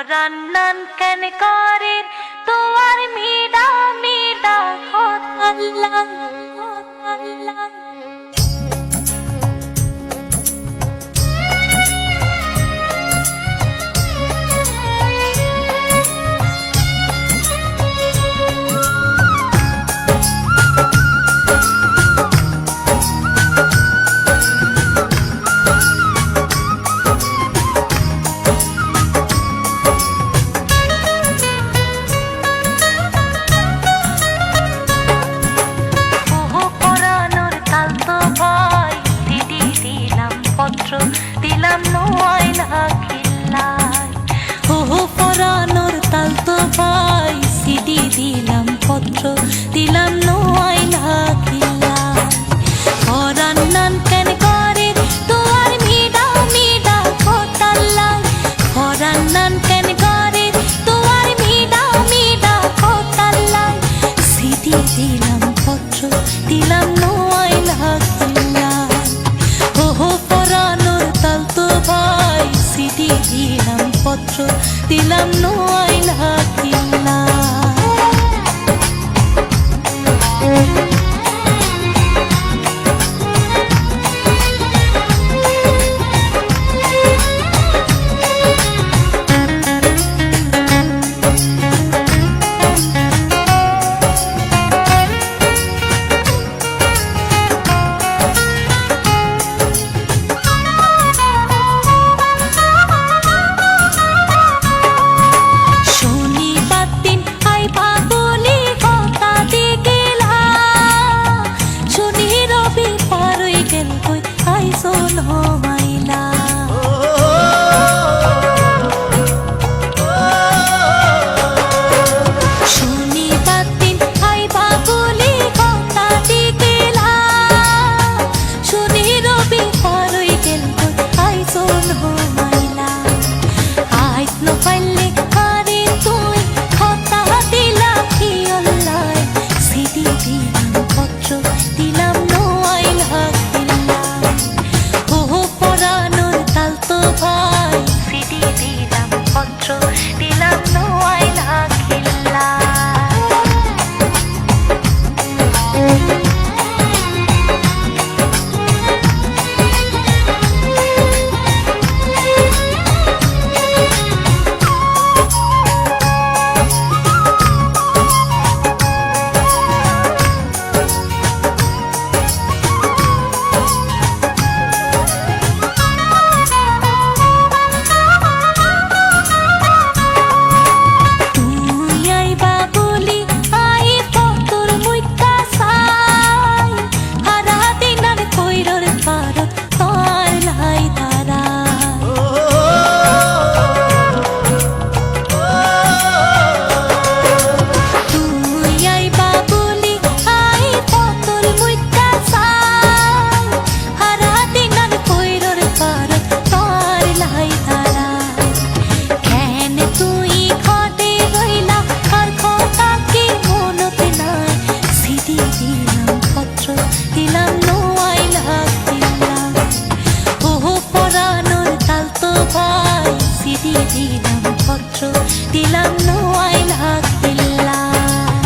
রান্নান কেন করেন তোমার মিডা মিডা আল্লাহ আল্লাহ দিলাম নয়না খিল্লায় হো পরানোর তাল তো ভাই সিডি দিলাম পত্র দিলাম নয়না খিল্লায় পরান্নান কেন করে তোমার মিডা মিডা খোতাল্লায় পরান্নান কেন করে তোমার মিডা মিডা খোতাল্লায় সিডি দিলাম পত্র দিলাম নয়না খিল্লায় হো পরানোর তাল তো ভাই সিডি দিলাম পত্র দিলাম নয়না খিল্লায় দিলাম নয়না দিলাম পত্র দিলাম নয়না খিল্লায়